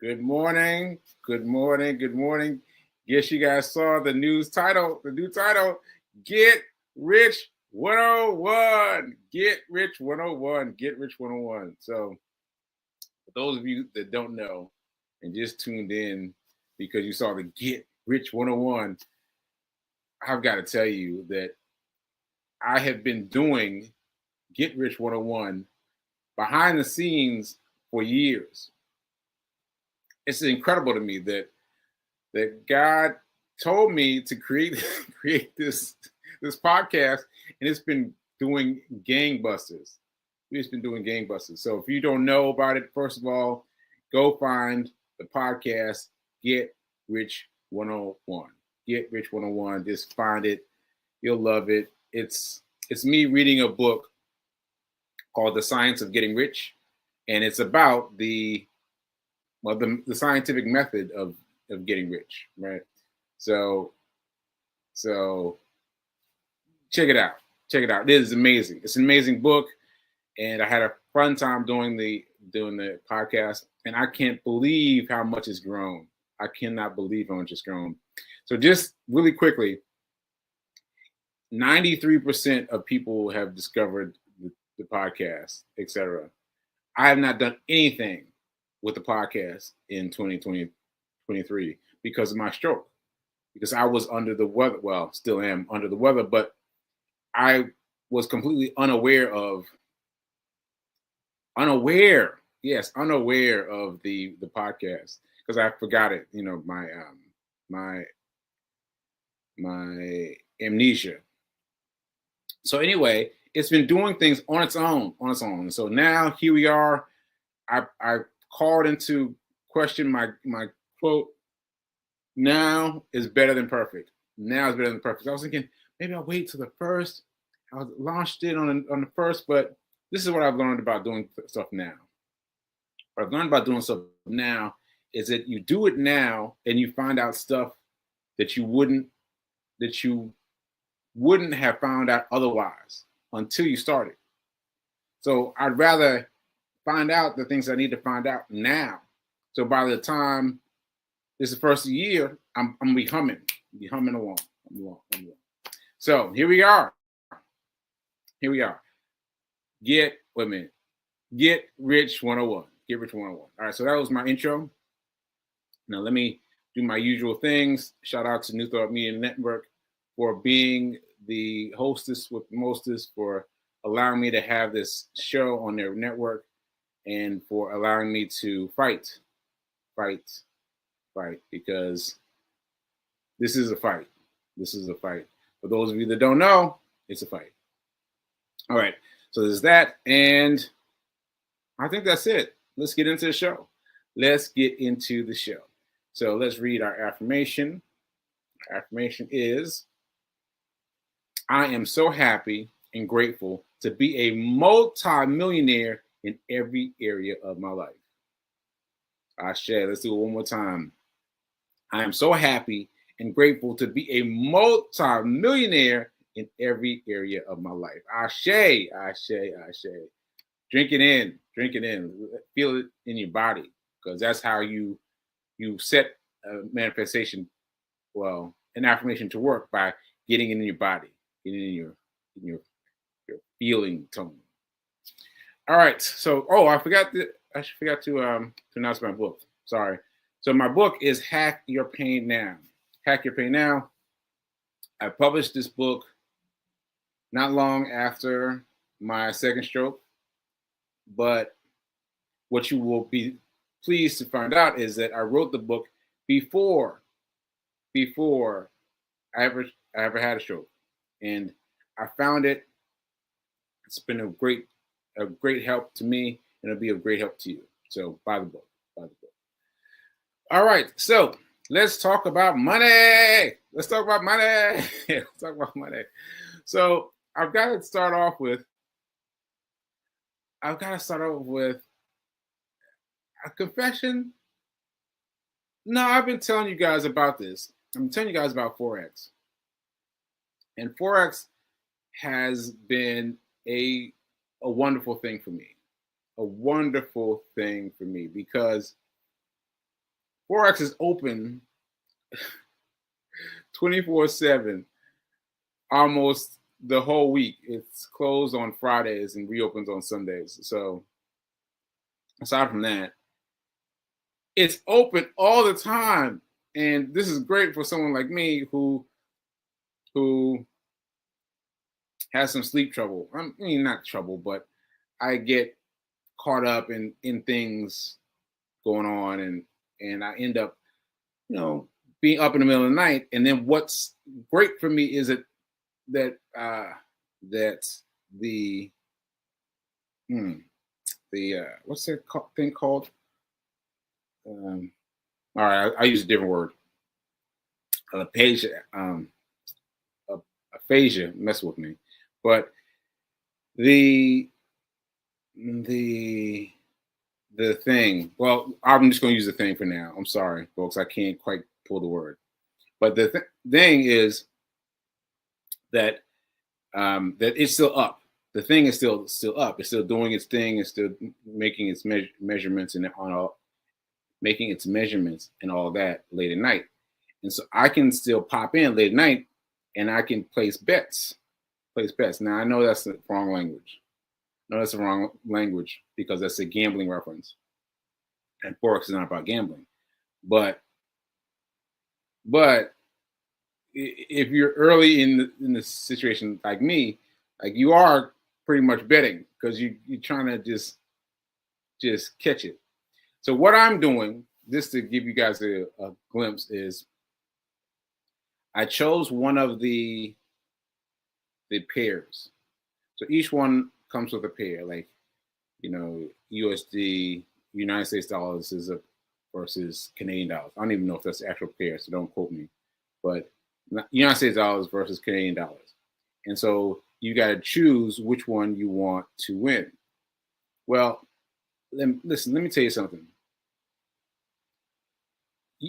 Good morning. Good morning. Good morning. Guess you guys saw the new title, Get Rich 101. Get Rich 101. Get Rich 101. So, for those of you that don't know and just tuned in because you saw the Get Rich 101, I've got to tell you that I have been doing Get Rich 101 behind the scenes for years. It's incredible to me that God told me to create this podcast, and it's been doing gangbusters. It's been doing gangbusters. So if you don't know about it, first of all, go find the podcast Get Rich 101. Get Rich 101. Just find it. You'll love it. It's me reading a book called The Science of Getting Rich, and it's about the scientific method of getting rich, right? So check it out. Check it out. It is amazing. It's an amazing book, and I had a fun time doing the podcast, and I can't believe how much it's grown. I cannot believe how much it's grown. So just really quickly, 93% of people have discovered the podcast, etc. I have not done anything with the podcast in 2023 because of my stroke, because I was under the weather. Well, still am under the weather, but I was completely unaware of the podcast because I forgot it. You know, my amnesia. So anyway, it's been doing things on its own. So now here we are. I called into question my quote. Now is better than perfect. Now is better than perfect. I was thinking maybe I'll wait till the first. I launched it on the first, but this is what I've learned about doing stuff now. What I've learned about doing stuff now is that you do it now and you find out stuff that you wouldn't have found out otherwise until you started. So I'd rather find out the things I need to find out now. So by the time this is the first year, I'm gonna be humming along. So here we are. Get Rich 101. Get Rich 101. All right, so that was my intro. Now let me do my usual things. Shout out to New Thought Media Network for being the hostess with mostest, for allowing me to have this show on their network, and for allowing me to fight, because this is a fight. For those of you that don't know, it's a fight. All right, so there's that, and I think that's it. Let's get into the show. So let's read our affirmation. Our affirmation is, I am so happy and grateful to be a multi-millionaire in every area of my life. Ashe, let's do it one more time. I am so happy and grateful to be a multi-millionaire in every area of my life. Ashe. Drink it in. Feel it in your body, because that's how you set a manifestation, an affirmation to work, by getting it in your body, getting it in your feeling tone. All right. So, I forgot to announce my book. Sorry. So my book is Hack Your Pain Now. Hack Your Pain Now. I published this book not long after my second stroke, but what you will be pleased to find out is that I wrote the book before I ever had a stroke, and I found it. It's been a great help to me, and it'll be a great help to you. So buy the book. All right, so let's talk about money. So I've got to start off with a confession. No, I've been telling you guys about this. I'm telling you guys about Forex. And Forex has been a wonderful thing for me. Because Forex is open 24/7 almost the whole week. It's closed on Fridays and reopens on Sundays. So aside from that, it's open all the time. And this is great for someone like me who has some sleep trouble. I mean, not trouble, but I get caught up in things going on, and I end up, being up in the middle of the night. And then what's great for me is that the what's that thing called? All right, I use a different word. Aphasia mess with me, but the thing. Well, I'm just going to use the thing for now. I'm sorry, folks. I can't quite pull the word, but the thing is that that it's still up. The thing is still up. It's still doing its thing. It's still making its measurements and making its measurements and all that late at night. And so I can still pop in late at night and I can place bets. Now I know that's the wrong language. No, that's the wrong language because that's a gambling reference. And Forex is not about gambling. But if you're early in the situation like me, like you are pretty much betting because you're trying to just catch it. So what I'm doing, just to give you guys a glimpse, is I chose one of the pairs. So each one comes with a pair, like USD, United States dollars versus Canadian dollars. I don't even know if that's the actual pair, so don't quote me. But United States dollars versus Canadian dollars. And so you got to choose which one you want to win. Well, listen, let me tell you something.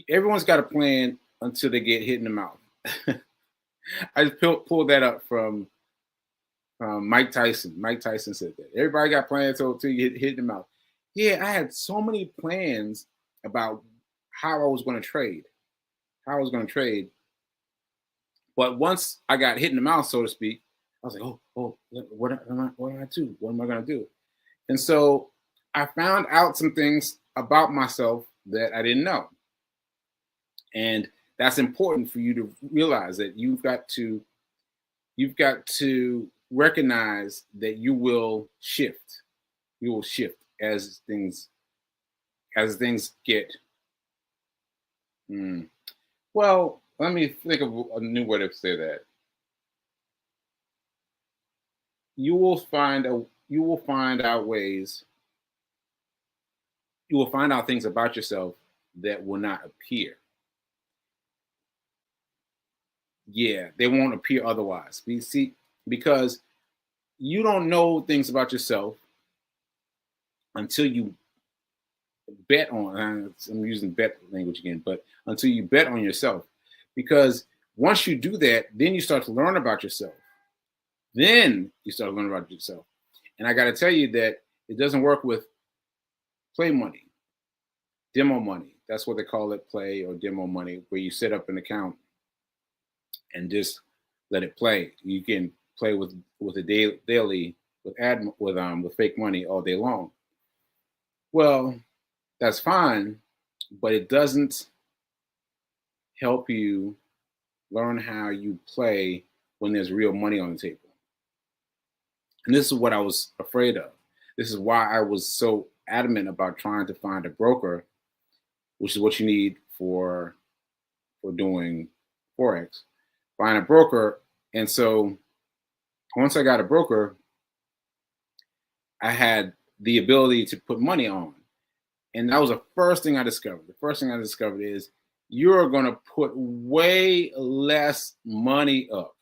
Everyone's got a plan until they get hit in the mouth. I just pulled that up from Mike Tyson. Mike Tyson said that. Everybody got plans until you get hit in the mouth. Yeah, I had so many plans about how I was going to trade. But once I got hit in the mouth, so to speak, I was like, oh, what am I going to do? What am I going to do? And so I found out some things about myself that I didn't know. And that's important for you to realize that you've got to recognize that you will shift. You will shift as things get. Well, let me think of a new way to say that. You will find out things about yourself that will not appear. Yeah, they won't appear otherwise. Because you don't know things about yourself until you bet on. I'm using bet language again, but until you bet on yourself. Because once you do that, then you start to learn about yourself. And I got to tell you that it doesn't work with play money, demo money. That's what they call it, play or demo money, where you set up an account and just let it play. You can play with a daily with fake money all day long. Well, that's fine, but it doesn't help you learn how you play when there's real money on the table. And this is what I was afraid of. This is why I was so adamant about trying to find a broker, which is what you need for doing Forex. Find a broker. And so once I got a broker, I had the ability to put money on. And that was the first thing I discovered. The first thing I discovered is you're going to put way less money up.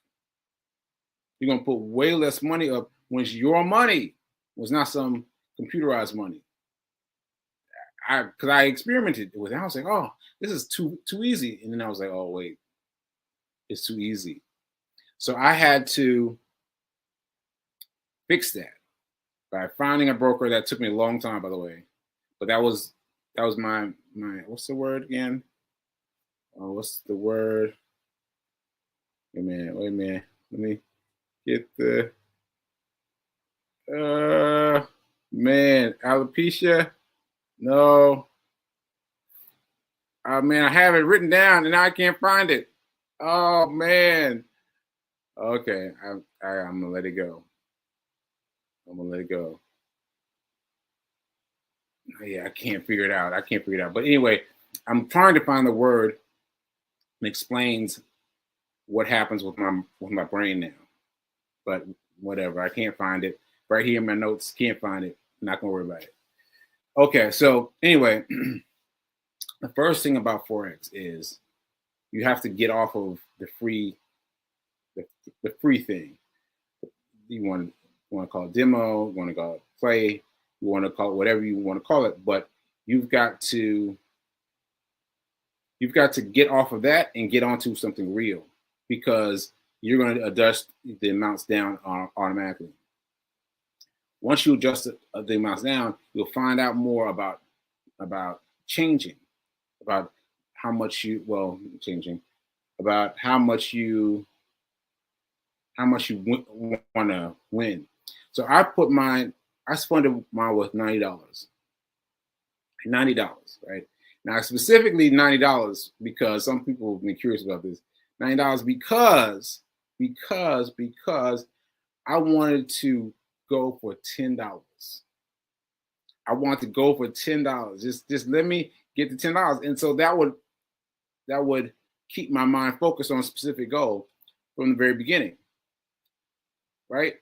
You're going to put way less money up when it's your money. It was not some computerized money. Because I experimented with it. I was like, oh, this is too easy. And then I was like, oh, wait, it's too easy. So I had to fix that by finding a broker. That took me a long time, by the way. But that was That was my what's the word again? Oh, what's the word? Wait a minute, wait a minute. Let me get the man, alopecia. No. Man, I have it written down and now I can't find it. Oh man. Okay, I'm gonna let it go. I'm gonna let it go. Yeah, I can't figure it out. I can't figure it out. But anyway, I'm trying to find the word that explains what happens with my brain now. But whatever, I can't find it. Right here in my notes, can't find it. Not gonna worry about it. Okay, so anyway, the first thing about Forex is you have to get off of the free thing. You want to call it demo, you want to call it play, you want to call it whatever you want to call it, but you've got to get off of that and get onto something real, because you're going to adjust the amounts down automatically. Once you adjust the amounts down, you'll find out more about changing, about how much you changing, about how much you want to win. So I funded mine with $90. $90, right? Now specifically $90 because some people have been curious about this. $90 because I wanted to go for $10. I want to go for $10. Just let me get the $10. And so that would keep my mind focused on a specific goal from the very beginning. Right?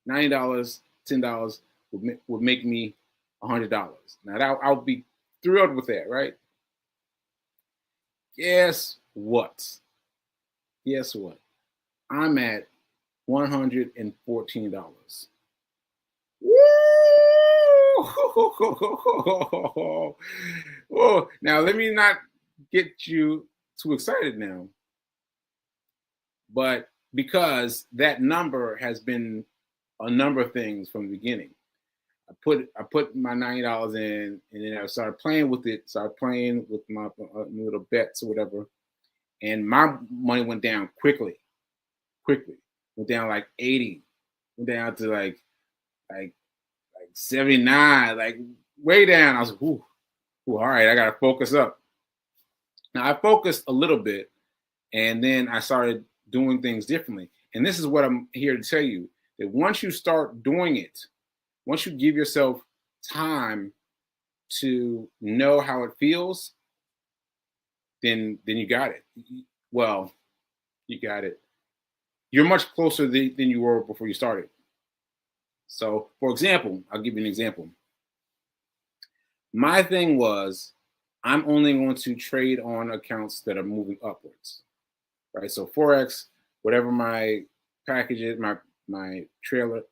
$90, $10 would make me $100. Now I'll be thrilled with that, right? Guess what? I'm at $114. Woo! Oh, now let me not get you too excited now, but because that number has been a number of things from the beginning. I put my $90 in, and then I started playing with it. Started playing with my little bets or whatever, and my money went down quickly. Went down like 80. Went down to like 79, like way down. I was like, ooh, all right, I gotta focus up. Now I focused a little bit, and then I started doing things differently. And this is what I'm here to tell you, that once you start doing it, once you give yourself time to know how it feels, then you got it. Well, you got it. You're much closer than you were before you started. So, for example, I'll give you an example. My thing was, I'm only going to trade on accounts that are moving upwards, right? So Forex, whatever my package is, my trailer,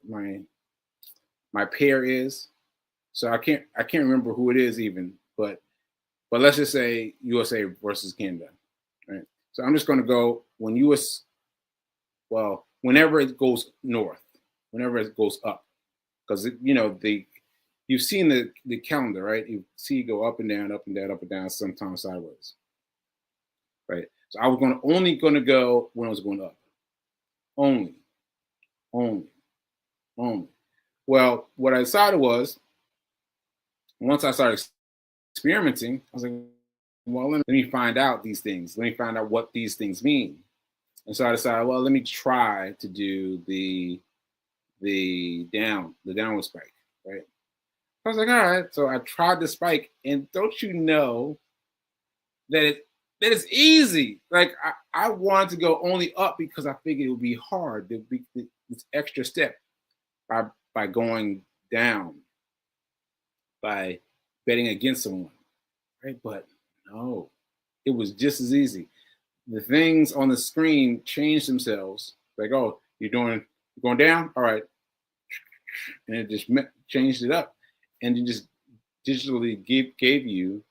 my pair is. So I can't remember who it is even, but let's just say USA versus Canada, right? So I'm just going to go whenever it goes north, whenever it goes up, because you've seen the calendar, right? You see it go up and down, up and down, up and down, sometimes sideways, right? So I was only going to go when I was going up, only. Well, what I decided was, once I started experimenting, I was like, well, let me find out these things. Let me find out what these things mean. And so I decided, well, let me try to do the downward spike, right? I was like, all right. So I tried the spike, and don't you know that it's easy. Like I wanted to go only up because I figured it would be hard. There'd be this extra step by going down, by betting against someone, right? But no, it was just as easy. The things on the screen changed themselves. Like, oh, you're going down? All right. And it just changed it up. And it just digitally gave you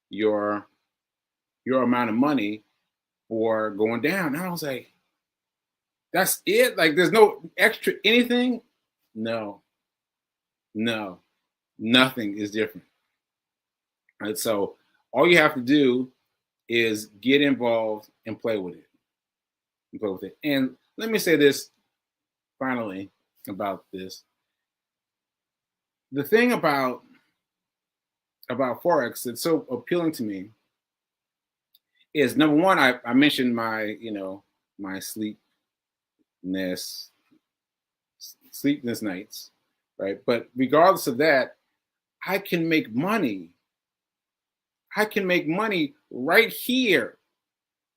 your amount of money for going down. And I was like, that's it? Like, there's no extra anything? No, nothing is different. And so all you have to do is get involved and play with it. And play with it. And let me say this finally about this. The thing about Forex that's so appealing to me is, number one, I mentioned my, my sleepless nights, right? But regardless of that, I can make money. I can make money right here,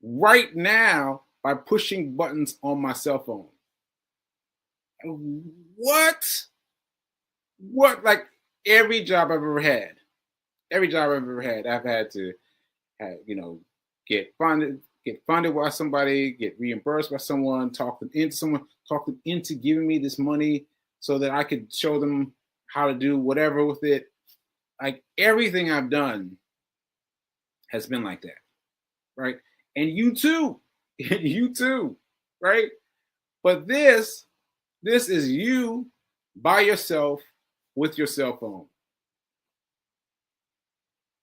right now, by pushing buttons on my cell phone. What? What? Like every job I've ever had, I've had to have, get funded by somebody, get reimbursed by someone, talk them into giving me this money so that I could show them how to do whatever with it. Like everything I've done has been like that, right? And you too, you too, right? But this is you by yourself with your cell phone.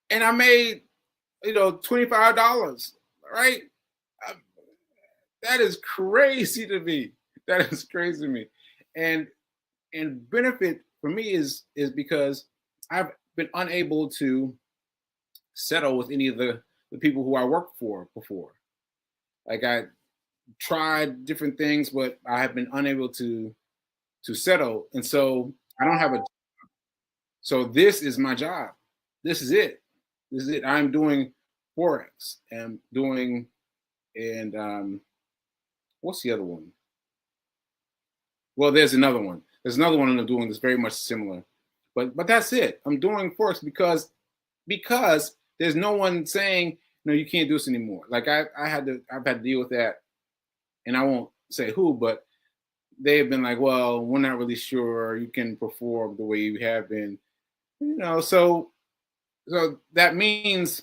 And I made, $25, right? That is crazy to me. That is crazy to me. And benefit for me is because I've been unable to settle with any of the people who I worked for before. Like I tried different things, but I have been unable to settle. And so I don't have a so this is my job. This is it. This is it. I'm doing Forex and doing and what's the other one? Well, there's another one. There's another one I'm doing that's very much similar. But that's it. I'm doing Forex because there's no one saying, no, you can't do this anymore. Like I've had to deal with that, and I won't say who, but they've been like, well, we're not really sure you can perform the way you have been. So that means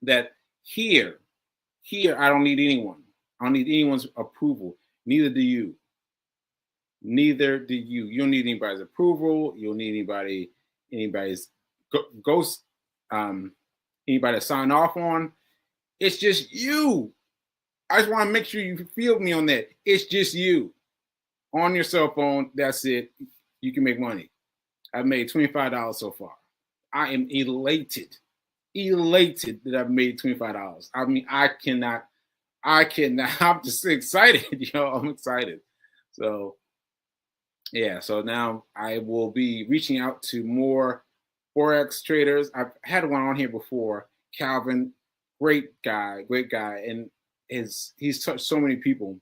that here I don't need anyone. I don't need anyone's approval. Neither do you. Neither do you. You don't need anybody's approval. You don't need anybody's ghost, anybody to sign off on. It's just you. I just want to make sure you feel me on that. It's just you on your cell phone. That's it. You can make money. I've made $25 so far. I am elated that I've made $25. I mean, I cannot. I'm just excited, I'm excited. So, yeah. So now I will be reaching out to more Forex traders. I've had one on here before, Calvin, great guy, and he's touched so many people.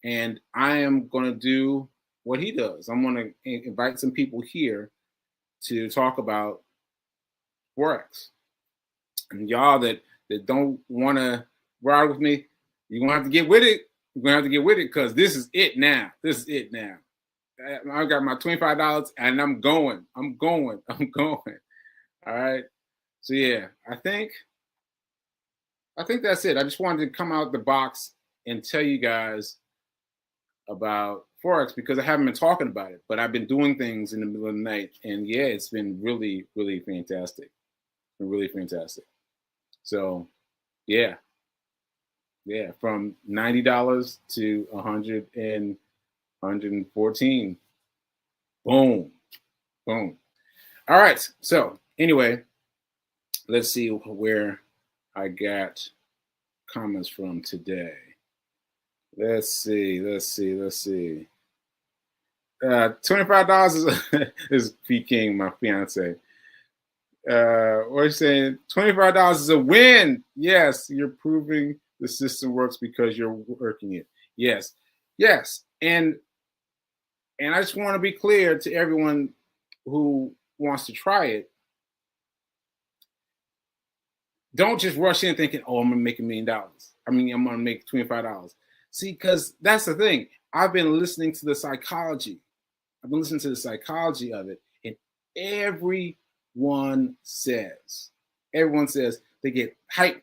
And I am going to do what he does. I'm going to invite some people here to talk about Forex. And y'all that don't want to ride with me, you're going to have to get with it. You're going to have to get with it because this is it now. I got my $25 and I'm going. All right. So yeah, I think that's it. I just wanted to come out the box and tell you guys about Forex because I haven't been talking about it, but I've been doing things in the middle of the night, and yeah, it's been really, really fantastic. Really fantastic. So yeah, from $90 to 114. Boom. All right. So anyway, let's see where I got comments from today. Let's see. $25 is P King, my fiance. What are you saying? $25 is a win. Yes, you're proving the system works because you're working it. Yes. And I just want to be clear to everyone who wants to try it. Don't just rush in thinking, oh, I'm going to make $1 million. I mean, I'm going to make $25. See, because that's the thing. I've been listening to the psychology. of it, and everyone says they get hyped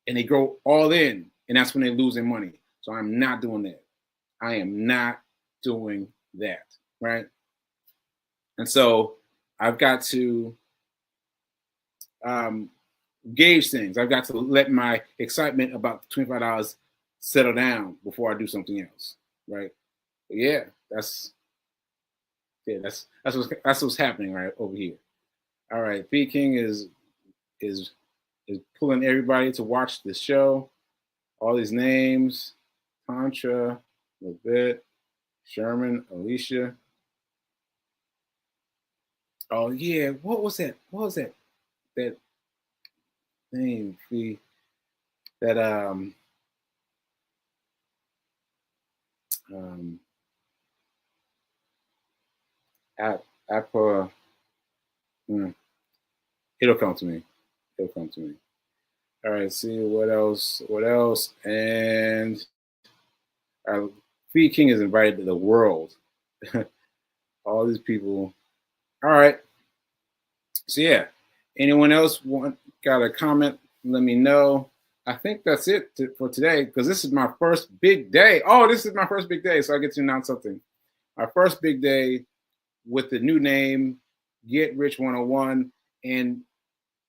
and they go all in, and that's when they lose their money. So I'm not doing that. I am not doing that, right? And so I've got to gauge things. I've got to let my excitement about the $25 settle down before I do something else, right? But yeah, that's what's happening right over here. All right, B King is pulling everybody to watch the show. All these names: Contra, Levette, Sherman, Alicia. Oh yeah, what was that? What was that? That name? That Apple. It'll come to me. It'll come to me. All right, see what else. What else? And Fee King is invited to the world. All these people. All right. So yeah, anyone else got a comment? Let me know. I think that's it for today because this is my first big day. Oh, this is my first big day, so I get to announce something. My first big day with the new name, Get Rich 101, and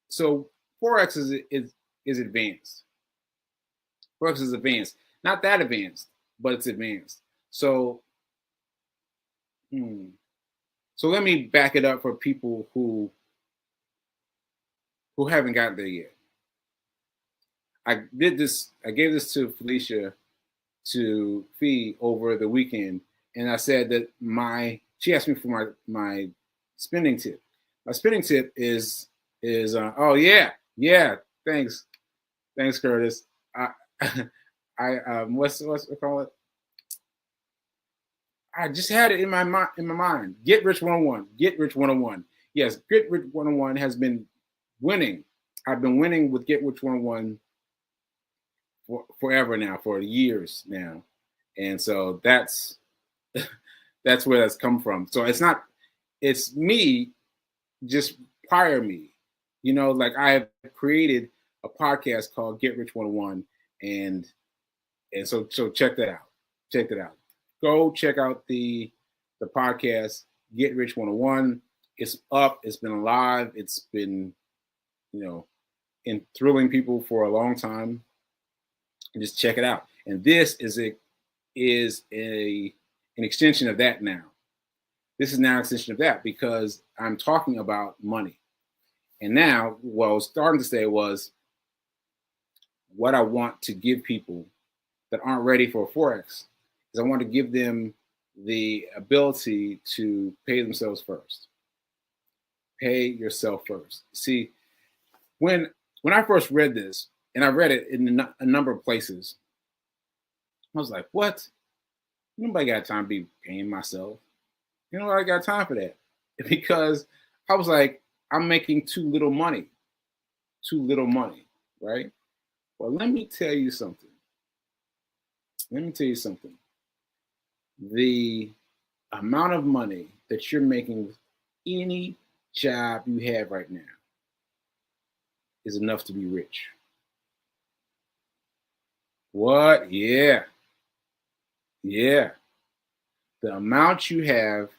so Forex is advanced. Forex is advanced, not that advanced, but it's advanced. So, so let me back it up for people who haven't gotten there yet. I gave this to Felicia to Fee over the weekend, and I said that she asked me for my spending tip. My spending tip is oh yeah, thanks Curtis. What's I call it? I just had it in my mind. Get Rich 101. Get Rich 101. Yes, Get Rich 101 has been winning. I've been winning with Get Rich 101 forever now, for years now, and so that's where that's come from. So it's me, just prior me, like I have created a podcast called Get Rich 101, and so check that out. Go check out the podcast Get Rich 101. It's up. It's been live. It's been enthralling people for a long time. And just check it out. And this is an extension of that now. This is now an extension of that because I'm talking about money. And now what I was starting to say was what I want to give people that aren't ready for Forex is I want to give them the ability to pay themselves first. Pay yourself first. See, when I first read this, and I read it in a number of places, I was like, what? Nobody got time to be paying myself. I got time for that. Because I was like, I'm making too little money, right? Well, let me tell you something. The amount of money that you're making with any job you have right now is enough to be rich. What? Yeah. The amount you have,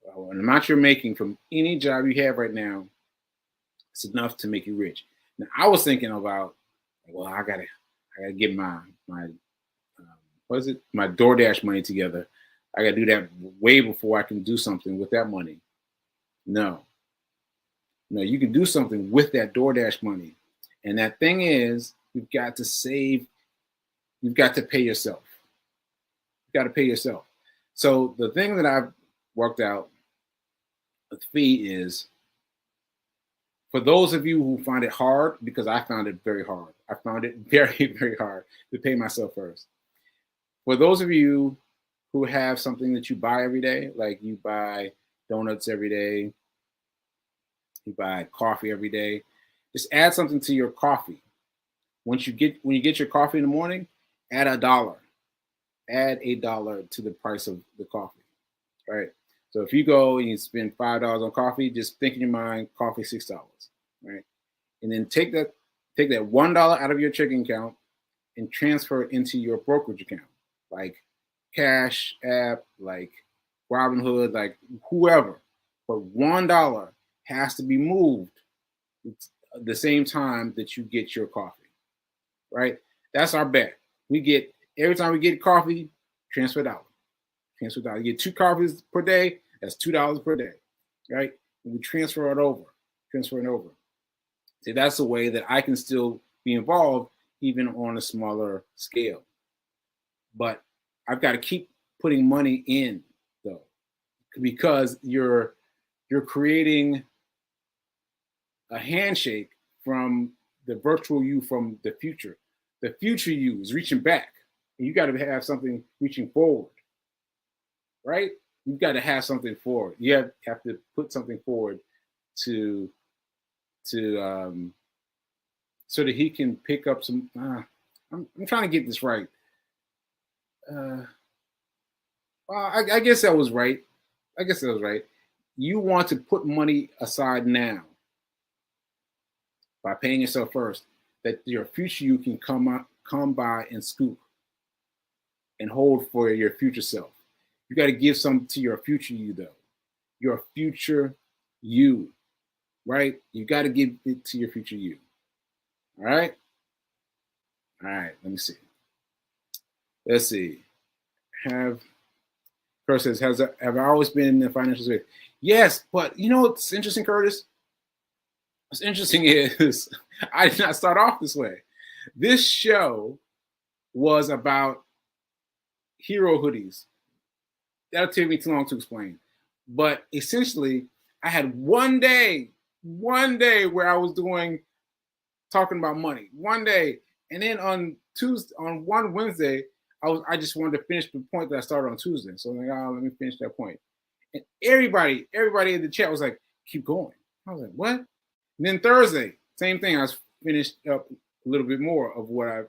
the amount you're making from any job you have right now, it's enough to make you rich. Now, I was thinking about, well, I gotta get my my DoorDash money together. I gotta do that way before I can do something with that money. No, you can do something with that DoorDash money. And that thing is, you've got to save. You've got to pay yourself. You've got to pay yourself. So the thing that I've worked out with Fee is, for those of you who find it hard, because I found it very hard. I found it very, very hard to pay myself first. For those of you who have something that you buy every day, like you buy donuts every day, you buy coffee every day, just add something to your coffee. When you get your coffee in the morning, add $1. Add $8 to the price of the coffee, right? So if you go and you spend $5 on coffee, just think in your mind, coffee $6, right? And then take that $1 out of your checking account and transfer it into your brokerage account, like Cash App, like Robinhood, like whoever. But $1 has to be moved the same time that you get your coffee, right? That's our bet. We get, every time we get coffee, transfer $1. Transfer $1. You get 2 coffees per day, that's $2 per day, right? And we transfer it over. See, that's a way that I can still be involved even on a smaller scale. But I've got to keep putting money in, though, because you're creating a handshake from the virtual you from the future. The future you is reaching back, and you got to have something reaching forward, right? You've got to have something forward. You have to put something forward to so that he can pick up some. I'm trying to get this right. Well, I guess that was right. You want to put money aside now by paying yourself first, that your future you can come by and scoop and hold for your future self. You got to give some to your future you, though. Your future you, right? You got to give it to your future you. All right. Let me see. Let's see. Curtis says, have I always been in the financial space? Yes, but you know what's interesting, Curtis? What's interesting is I did not start off this way. This show was about hero hoodies. That'll take me too long to explain. But essentially, I had one day where I was talking about money. One day. And then on one Wednesday, I just wanted to finish the point that I started on Tuesday. So I'm like, let me finish that point. And everybody in the chat was like, keep going. I was like, what? And then Thursday, same thing. I was finished up a little bit more of what I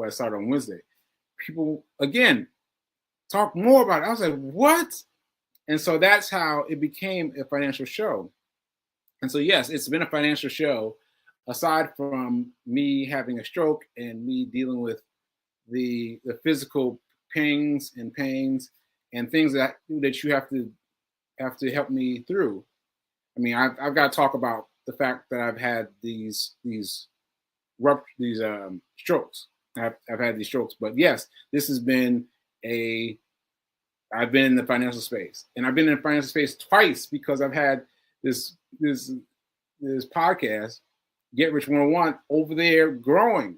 started on Wednesday. People, again, talk more about it. I was like, what? And so that's how it became a financial show. And so, yes, it's been a financial show, aside from me having a stroke and me dealing with the physical pains and things that you have to help me through. I mean, I've got to talk about the fact that I've had these strokes. I've had these strokes, but yes, this has been I've been in the financial space, and I've been in the financial space twice because I've had this podcast, Get Rich 101, over there growing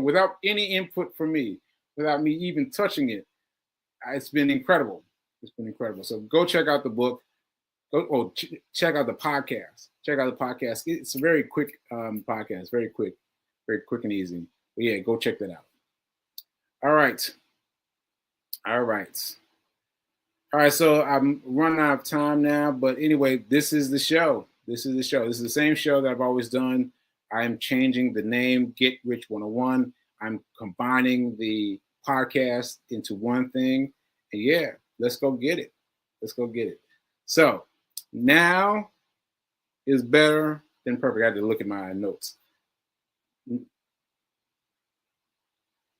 without any input from me, without me even touching it. It's been incredible. So go check out the book. Check out the podcast. It's a very quick podcast, very quick and easy. But yeah, go check that out. All right. So I'm running out of time now, but anyway, this is the show. This is the same show that I've always done. I'm changing the name, Get Rich 101. I'm combining the podcast into one thing. And yeah, let's go get it. So now is better than perfect. I had to look at my notes.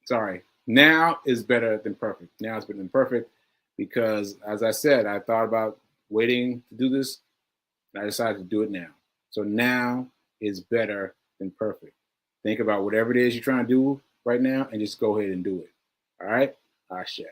Sorry. Now is better than perfect. Because, as I said, I thought about waiting to do this, and I decided to do it now. So now is better than perfect. Think about whatever it is you're trying to do right now and just go ahead and do it. All right? Ashe.